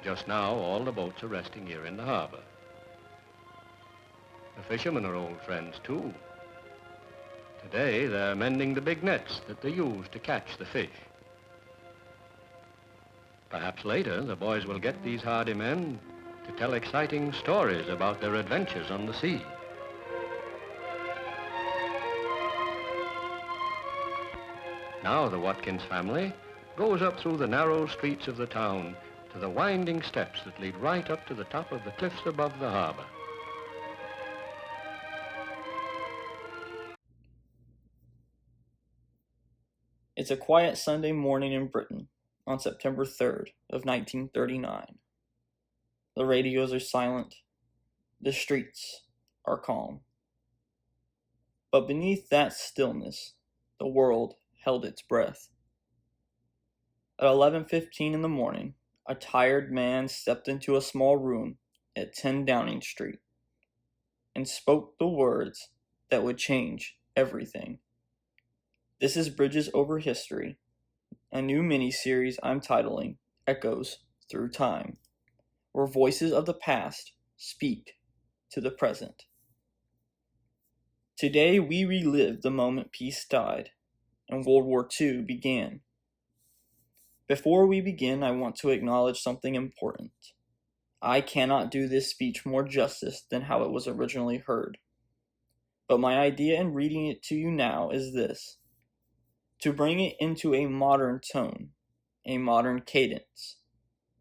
Just now, all the boats are resting here in the harbor. The fishermen are old friends, too. Today, they're mending the big nets that they use to catch the fish. Perhaps later, the boys will get these hardy men to tell exciting stories about their adventures on the sea. Now the Watkins family goes up through the narrow streets of the town to the winding steps that lead right up to the top of the cliffs above the harbor. It's a quiet Sunday morning in Britain on September 3rd of 1939. The radios are silent. The streets are calm. But beneath that stillness, the world held its breath. At 11:15 in the morning, a tired man stepped into a small room at 10 Downing Street and spoke the words that would change everything. This is Bridges Over History, a new mini-series I'm titling Echoes Through Time, where voices of the past speak to the present. Today we relive the moment peace died and World War II began. Before we begin, I want to acknowledge something important. I cannot do this speech more justice than how it was originally heard. But my idea in reading it to you now is this: to bring it into a modern tone, a modern cadence,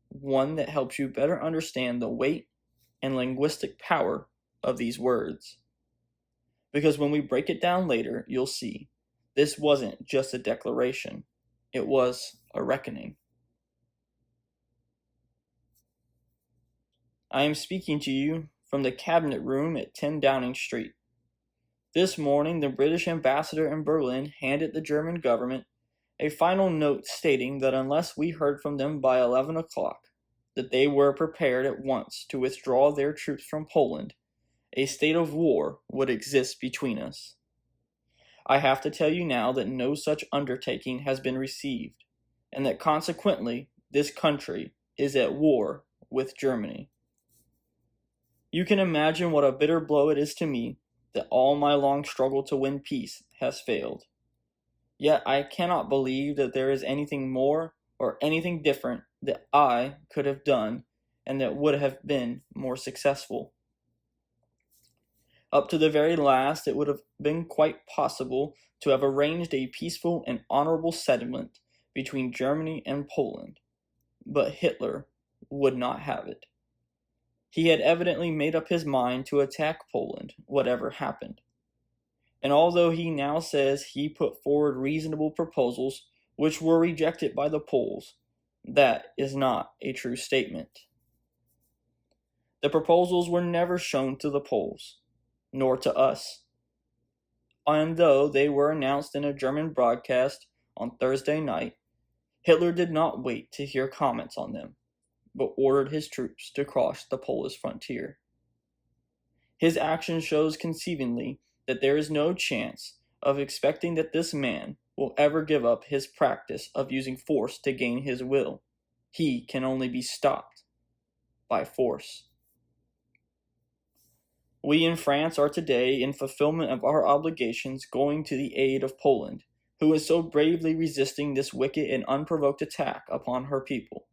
one that helps you better understand the weight and linguistic power of these words. Because when we break it down later, you'll see this wasn't just a declaration, it was a reckoning. I am speaking to you from the Cabinet Room at 10 Downing Street. This morning, the British ambassador in Berlin handed the German government a final note stating that unless we heard from them by 11 o'clock, that they were prepared at once to withdraw their troops from Poland, a state of war would exist between us. I have to tell you now that no such undertaking has been received, and that consequently this country is at war with Germany. You can imagine what a bitter blow it is to me that all my long struggle to win peace has failed. Yet I cannot believe that there is anything more or anything different that I could have done and that would have been more successful. Up to the very last, it would have been quite possible to have arranged a peaceful and honorable settlement between Germany and Poland, but Hitler would not have it. He had evidently made up his mind to attack Poland, whatever happened. And although he now says he put forward reasonable proposals which were rejected by the Poles, that is not a true statement. The proposals were never shown to the Poles, nor to us. And though they were announced in a German broadcast on Thursday night, Hitler did not wait to hear comments on them, but ordered his troops to cross the Polish frontier. His action shows conceivingly that there is no chance of expecting that this man will ever give up his practice of using force to gain his will. He can only be stopped by force. We in France are today, in fulfillment of our obligations, going to the aid of Poland, who is so bravely resisting this wicked and unprovoked attack upon her people.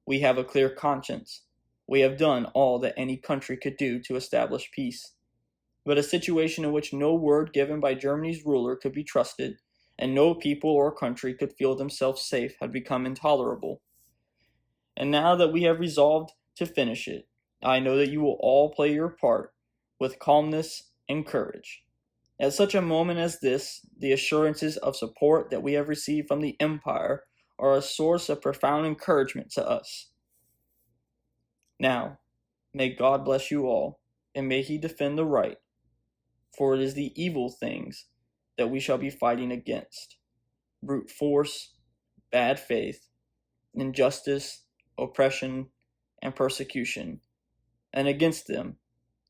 We have a clear conscience. We have done all that any country could do to establish peace. But a situation in which no word given by Germany's ruler could be trusted, and no people or country could feel themselves safe, had become intolerable. And now that we have resolved to finish it, I know that you will all play your part with calmness and courage. At such a moment as this, the assurances of support that we have received from the Empire are a source of profound encouragement to us. Now, may God bless you all, and may He defend the right, for it is the evil things that we shall be fighting against: brute force, bad faith, injustice, oppression, and persecution, and against them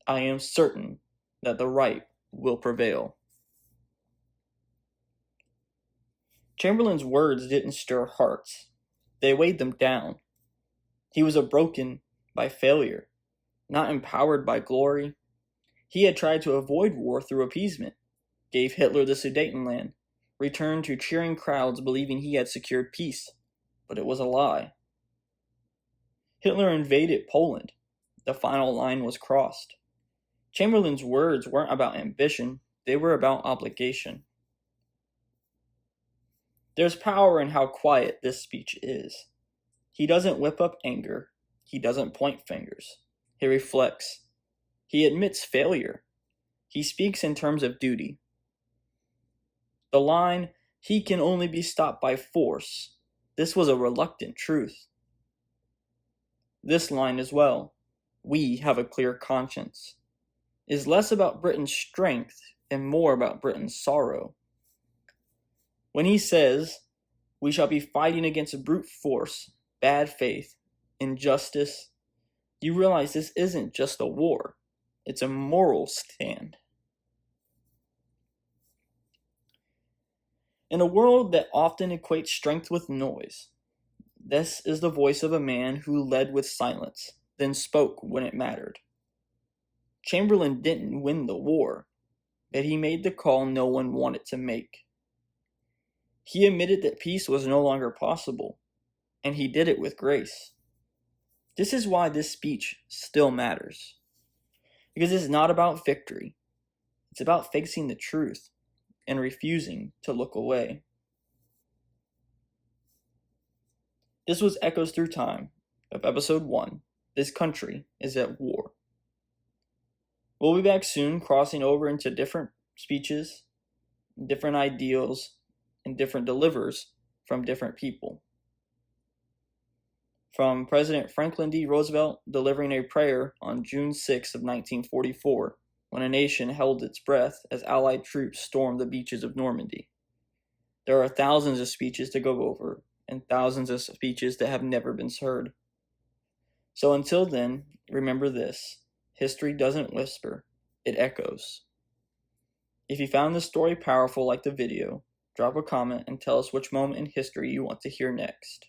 I am certain that the right will prevail. Chamberlain's words didn't stir hearts. They weighed them down. He was broken by failure, not empowered by glory. He had tried to avoid war through appeasement, gave Hitler the Sudetenland, returned to cheering crowds believing he had secured peace, but it was a lie. Hitler invaded Poland. The final line was crossed. Chamberlain's words weren't about ambition, they were about obligation. There's power in how quiet this speech is. He doesn't whip up anger. He doesn't point fingers. He reflects. He admits failure. He speaks in terms of duty. The line, "He can only be stopped by force," this was a reluctant truth. This line as well, "We have a clear conscience," is less about Britain's strength and more about Britain's sorrow. When he says, "We shall be fighting against brute force, bad faith, injustice," you realize this isn't just a war, it's a moral stand. In a world that often equates strength with noise, this is the voice of a man who led with silence, then spoke when it mattered. Chamberlain didn't win the war, but he made the call no one wanted to make. He admitted that peace was no longer possible, and he did it with grace. This is why this speech still matters. Because it's not about victory. It's about facing the truth and refusing to look away. This was Echoes Through Time of Episode 1, This Country is at War. We'll be back soon, crossing over into different speeches, different ideals, and different delivers from different people. From President Franklin D. Roosevelt delivering a prayer on June 6 of 1944, when a nation held its breath as Allied troops stormed the beaches of Normandy. There are thousands of speeches to go over, and thousands of speeches that have never been heard. So until then, remember this: history doesn't whisper, it echoes. If you found this story powerful like the video, drop a comment and tell us which moment in history you want to hear next.